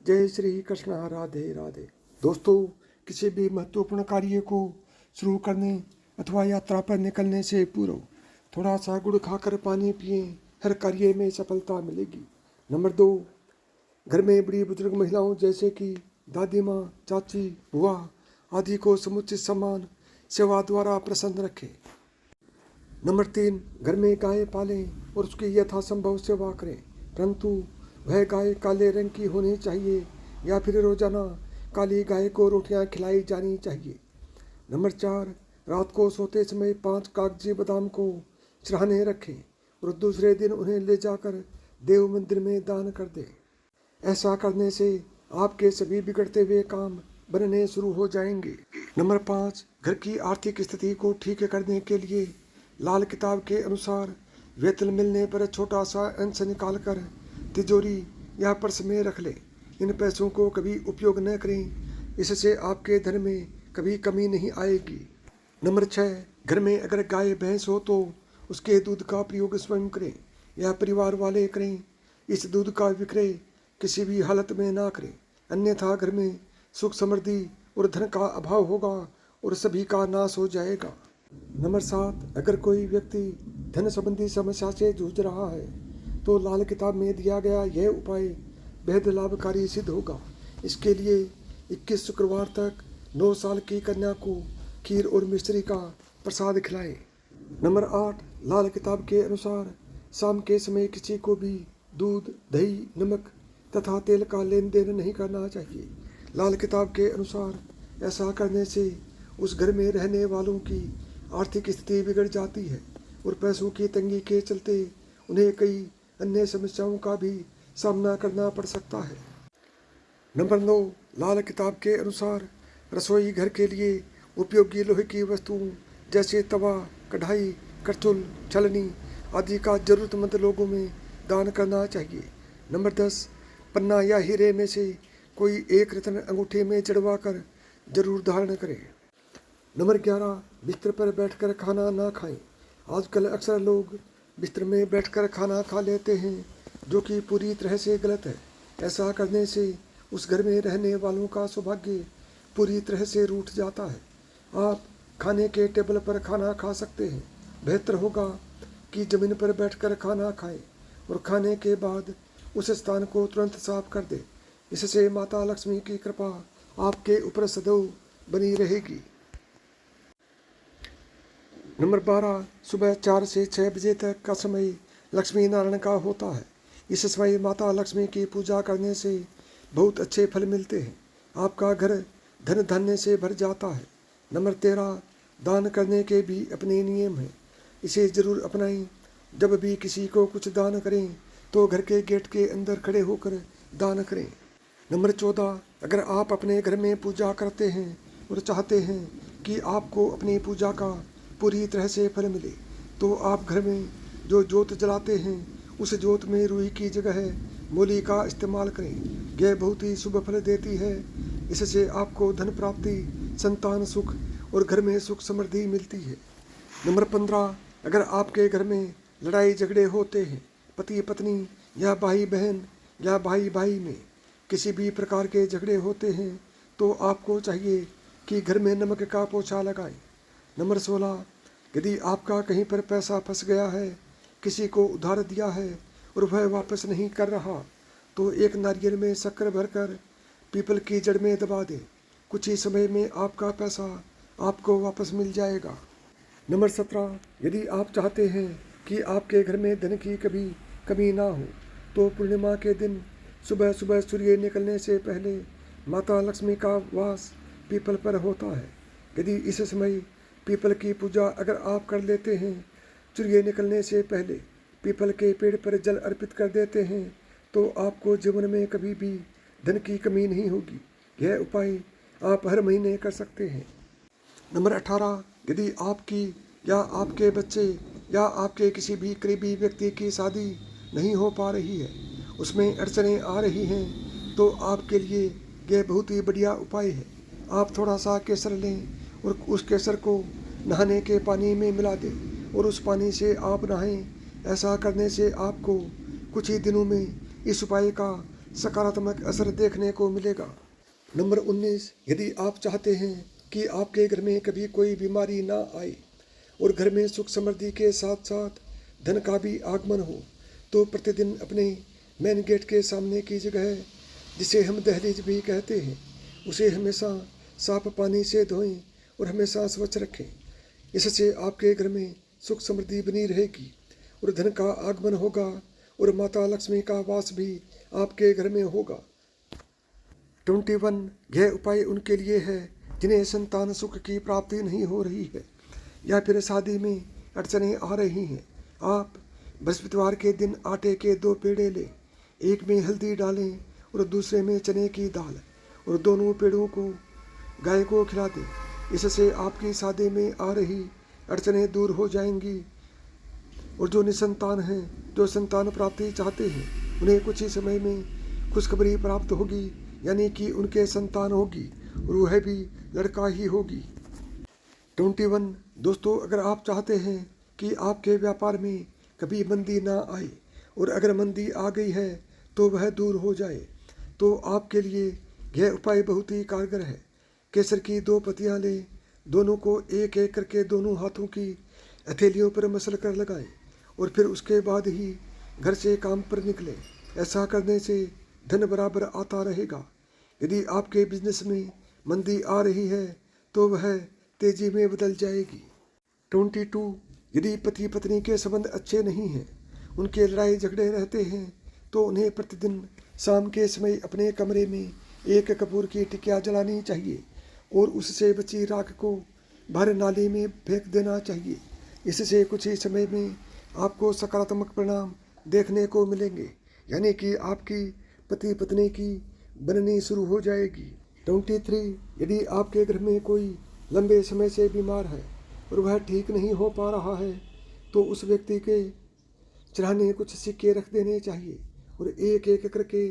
जय श्री कृष्ण, राधे राधे। दोस्तों, किसी भी महत्वपूर्ण कार्य को शुरू करने अथवा यात्रा पर निकलने से पूर्व थोड़ा सा गुड़ खाकर पानी पिए, हर कार्य में सफलता मिलेगी। नंबर 2, घर में बड़ी बुजुर्ग महिलाओं जैसे कि दादी माँ, चाची, बुआ आदि को समुचित सम्मान सेवा द्वारा प्रसन्न रखें। नंबर 3, घर में गाय पालें और उसकी यथासंभव सेवा करें, परंतु वह गाय काले रंग की होनी चाहिए या फिर रोजाना काली गाय को रोटियां खिलाई जानी चाहिए। नंबर 4, रात को सोते समय 5 कागजी बादाम को सिरहाने रखें और दूसरे दिन उन्हें ले जाकर देव मंदिर में दान कर दें। ऐसा करने से आपके सभी बिगड़ते हुए काम बनने शुरू हो जाएंगे। नंबर 5, घर की आर्थिक स्थिति को ठीक करने के लिए लाल किताब के अनुसार वेतन मिलने पर छोटा सा अंश निकालकर तिजोरी या पर्स में रख लें। इन पैसों को कभी उपयोग न करें, इससे आपके धन में कभी कमी नहीं आएगी। नंबर 6, घर में अगर गाय भैंस हो तो उसके दूध का प्रयोग स्वयं करें या परिवार वाले करें। इस दूध का विक्रय किसी भी हालत में ना करें, अन्यथा घर में सुख समृद्धि और धन का अभाव होगा और सभी का नाश हो जाएगा। नंबर 7, अगर कोई व्यक्ति धन संबंधी समस्या से जूझ रहा है तो लाल किताब में दिया गया यह उपाय बेहद लाभकारी सिद्ध होगा। इसके लिए 21 शुक्रवार तक 9 साल की कन्या को खीर और मिश्री का प्रसाद खिलाएं। नंबर 8, लाल किताब के अनुसार शाम के समय किसी को भी दूध, दही, नमक तथा तेल का लेन देन नहीं करना चाहिए। लाल किताब के अनुसार ऐसा करने से उस घर में रहने वालों की आर्थिक स्थिति बिगड़ जाती है और पैसों की तंगी के चलते उन्हें कई अन्य समस्याओं का भी सामना करना पड़ सकता है। नंबर 9, लाल किताब के अनुसार रसोई घर के लिए उपयोगी लोहे की वस्तुओं जैसे तवा, कढ़ाई, करछुल, छलनी आदि का जरूरतमंद लोगों में दान करना चाहिए। नंबर 10, पन्ना या हीरे में से कोई एक रत्न अंगूठे में जड़वा कर जरूर धारण करें। नंबर 11, बिस्तर पर बैठकर खाना ना खाएं। आजकल अक्सर लोग बिस्तर में बैठकर खाना खा लेते हैं, जो कि पूरी तरह से गलत है। ऐसा करने से उस घर में रहने वालों का सौभाग्य पूरी तरह से रूठ जाता है। आप खाने के टेबल पर खाना खा सकते हैं। बेहतर होगा कि जमीन पर बैठकर खाना खाएं और खाने के बाद उस स्थान को तुरंत साफ कर दें। इससे माता लक्ष्मी की कृपा आपके ऊपर सदैव बनी रहेगी। नंबर 12, सुबह 4 से 6 बजे तक का समय लक्ष्मी नारायण का होता है। इस समय माता लक्ष्मी की पूजा करने से बहुत अच्छे फल मिलते हैं। आपका घर धन धान्य से भर जाता है। नंबर 13, दान करने के भी अपने नियम हैं, इसे जरूर अपनाएं। जब भी किसी को कुछ दान करें तो घर के गेट के अंदर खड़े होकर दान करें। नंबर 14, अगर आप अपने घर में पूजा करते हैं और चाहते हैं कि आपको अपनी पूजा का पूरी तरह से फल मिले तो आप घर में जो जोत जलाते हैं उस जोत में रुई की जगह मूली का इस्तेमाल करें। यह बहुत ही शुभ फल देती है। इससे आपको धन प्राप्ति, संतान सुख और घर में सुख समृद्धि मिलती है। नंबर 15, अगर आपके घर में लड़ाई झगड़े होते हैं, पति पत्नी या भाई बहन या भाई भाई में किसी भी प्रकार के झगड़े होते हैं तो आपको चाहिए कि घर में नमक का पोछा लगाएं। नंबर 16, यदि आपका कहीं पर पैसा फंस गया है, किसी को उधार दिया है और वह वापस नहीं कर रहा, तो एक नारियल में शक्कर भरकर पीपल की जड़ में दबा दें। कुछ ही समय में आपका पैसा आपको वापस मिल जाएगा। नंबर 17, यदि आप चाहते हैं कि आपके घर में धन की कभी कमी ना हो तो पूर्णिमा के दिन सुबह सुबह सूर्य निकलने से पहले माता लक्ष्मी का वास पीपल पर होता है। यदि इस समय पीपल की पूजा अगर आप कर लेते हैं, सूर्य निकलने से पहले पीपल के पेड़ पर जल अर्पित कर देते हैं, तो आपको जीवन में कभी भी धन की कमी नहीं होगी। यह उपाय आप हर महीने कर सकते हैं। नंबर 18, यदि आपकी या आपके बच्चे या आपके किसी भी करीबी व्यक्ति की शादी नहीं हो पा रही है, उसमें अड़चनें आ रही हैं, तो आपके लिए यह बहुत ही बढ़िया उपाय है। आप थोड़ा सा केसर लें और उस केसर को नहाने के पानी में मिला दें और उस पानी से आप नहाएं। ऐसा करने से आपको कुछ ही दिनों में इस उपाय का सकारात्मक असर देखने को मिलेगा। नंबर 19, यदि आप चाहते हैं कि आपके घर में कभी कोई बीमारी ना आए और घर में सुख समृद्धि के साथ साथ धन का भी आगमन हो, तो प्रतिदिन अपने मेन गेट के सामने की जगह, जिसे हम दहलीज भी कहते हैं, उसे हमेशा साफ पानी से धोएं और हमेशा स्वच्छ रखें। इससे आपके घर में सुख समृद्धि बनी रहेगी और धन का आगमन होगा और माता लक्ष्मी का वास भी आपके घर में होगा। 21, यह उपाय उनके लिए है जिन्हें संतान सुख की प्राप्ति नहीं हो रही है या फिर शादी में अड़चनें आ रही हैं। आप बृहस्पतिवार के दिन आटे के 2 पेड़े लें, एक में हल्दी डालें और दूसरे में चने की दाल, और दोनों पेड़ों को गाय को खिला दें। इससे आपकी शादी में आ रही अड़चनें दूर हो जाएंगी और जो निसंतान हैं, जो संतान प्राप्ति चाहते हैं, उन्हें कुछ ही समय में खुशखबरी प्राप्त होगी, यानी कि उनके संतान होगी और वह भी लड़का ही होगी। 21, दोस्तों, अगर आप चाहते हैं कि आपके व्यापार में कभी मंदी ना आए और अगर मंदी आ गई है तो वह दूर हो जाए, तो आपके लिए यह उपाय बहुत ही कारगर है। केसर की 2 पत्तियां लें, दोनों को एक एक करके दोनों हाथों की हथेलियों पर मसल कर लगाएं और फिर उसके बाद ही घर से काम पर निकलें। ऐसा करने से धन बराबर आता रहेगा। यदि आपके बिजनेस में मंदी आ रही है तो वह तेजी में बदल जाएगी। 22, यदि पति पत्नी के संबंध अच्छे नहीं हैं, उनके लड़ाई झगड़े रहते हैं, तो उन्हें प्रतिदिन शाम के समय अपने कमरे में एक कपूर की टिकिया जलानी चाहिए और उससे बची राख को बाहर नाली में फेंक देना चाहिए। इससे कुछ ही समय में आपको सकारात्मक परिणाम देखने को मिलेंगे, यानी कि आपकी पति पत्नी की बननी शुरू हो जाएगी। 23, यदि आपके घर में कोई लंबे समय से बीमार है और वह ठीक नहीं हो पा रहा है, तो उस व्यक्ति के चढ़ाने कुछ सिक्के रख देने चाहिए और एक एक करके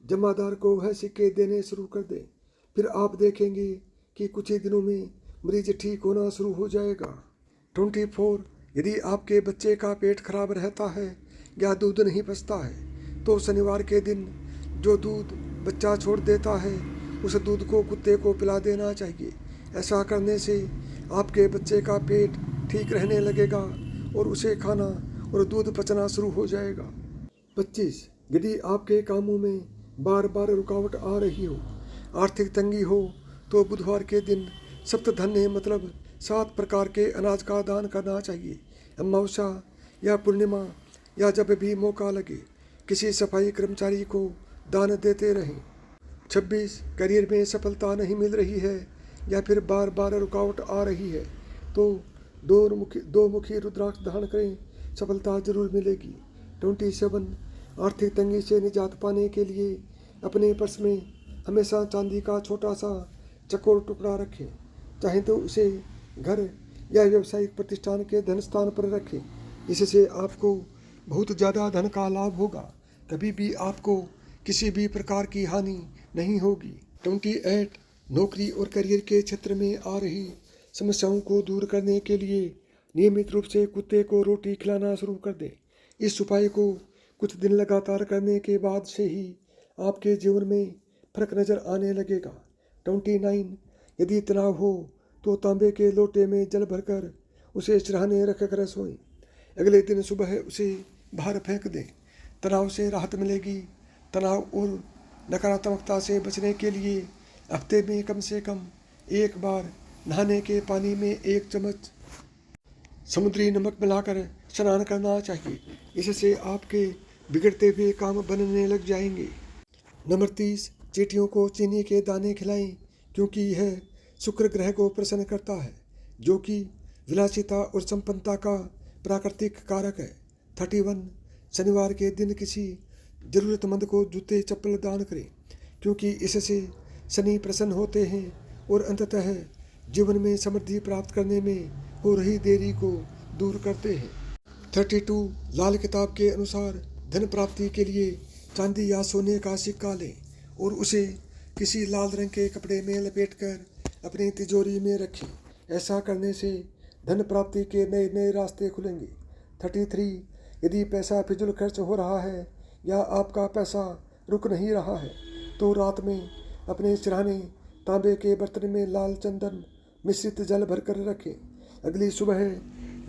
जमादार को वह सिक्के देने शुरू कर दें। फिर आप देखेंगे कि कुछ ही दिनों में मरीज ठीक होना शुरू हो जाएगा। 24, यदि आपके बच्चे का पेट खराब रहता है या दूध नहीं पचता है, तो शनिवार के दिन जो दूध बच्चा छोड़ देता है, उस दूध को कुत्ते को पिला देना चाहिए। ऐसा करने से आपके बच्चे का पेट ठीक रहने लगेगा और उसे खाना और दूध पचना शुरू हो जाएगा। 25, यदि आपके कामों में बार बार रुकावट आ रही हो, आर्थिक तंगी हो, तो बुधवार के दिन सप्तधन्य मतलब 7 प्रकार के अनाज का दान करना चाहिए। अमावस्या या पूर्णिमा या जब भी मौका लगे किसी सफाई कर्मचारी को दान देते रहें। 26, करियर में सफलता नहीं मिल रही है या फिर बार बार रुकावट आ रही है, तो 2 मुखी रुद्राक्ष धारण करें, सफलता जरूर मिलेगी। 27, आर्थिक तंगी से निजात पाने के लिए अपने पर्स में हमेशा चांदी का छोटा सा चकोर टुकड़ा रखें, चाहे तो उसे घर या व्यावसायिक प्रतिष्ठान के धन स्थान पर रखें। इससे आपको बहुत ज़्यादा धन का लाभ होगा, कभी भी आपको किसी भी प्रकार की हानि नहीं होगी। 28, नौकरी और करियर के क्षेत्र में आ रही समस्याओं को दूर करने के लिए नियमित रूप से कुत्ते को रोटी खिलाना शुरू कर दें। इस उपाय को कुछ दिन लगातार करने के बाद से ही आपके जीवन में फर्क नज़र आने लगेगा। 29, यदि तनाव हो तो तांबे के लोटे में जल भरकर उसे सिरहाने रख कर सोएं। अगले दिन सुबह उसे बाहर फेंक दें। तनाव से राहत मिलेगी। तनाव और नकारात्मकता से बचने के लिए हफ्ते में कम से कम 1 बार नहाने के पानी में 1 चम्मच समुद्री नमक मिलाकर स्नान करना चाहिए। इससे आपके बिगड़ते हुए काम बनने लग जाएंगे। नंबर 30, चींटियों को चीनी के दाने खिलाएं, क्योंकि यह शुक्र ग्रह को प्रसन्न करता है, जो कि विलासिता और संपन्नता का प्राकृतिक कारक है। 31, शनिवार के दिन किसी जरूरतमंद को जूते चप्पल दान करें, क्योंकि इससे शनि प्रसन्न होते हैं और अंततः जीवन में समृद्धि प्राप्त करने में हो रही देरी को दूर करते हैं। 32, लाल किताब के अनुसार धन प्राप्ति के लिए चांदी या सोने का सिक्का लें और उसे किसी लाल रंग के कपड़े में लपेटकर अपनी तिजोरी में रखें। ऐसा करने से धन प्राप्ति के नए नए रास्ते खुलेंगे। 33, यदि पैसा फिजूल खर्च हो रहा है या आपका पैसा रुक नहीं रहा है तो रात में अपने सिरहाने तांबे के बर्तन में लाल चंदन मिश्रित जल भरकर रखें। अगली सुबह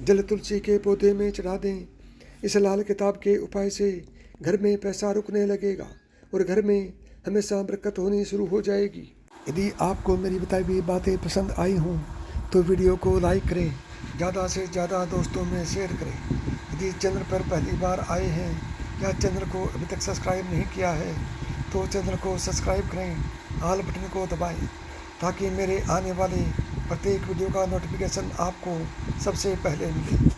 जल तुलसी के पौधे में चढ़ा दें। इस लाल किताब के उपाय से घर में पैसा रुकने लगेगा और घर में हमेशा बरकत होनी शुरू हो जाएगी। यदि आपको मेरी बताई हुई बातें पसंद आई हों तो वीडियो को लाइक करें, ज़्यादा से ज़्यादा दोस्तों में शेयर करें। यदि चैनल पर पहली बार आए हैं या चैनल को अभी तक सब्सक्राइब नहीं किया है तो चैनल को सब्सक्राइब करें, ऑल बटन को दबाएं ताकि मेरे आने वाले प्रत्येक वीडियो का नोटिफिकेशन आपको सबसे पहले मिले।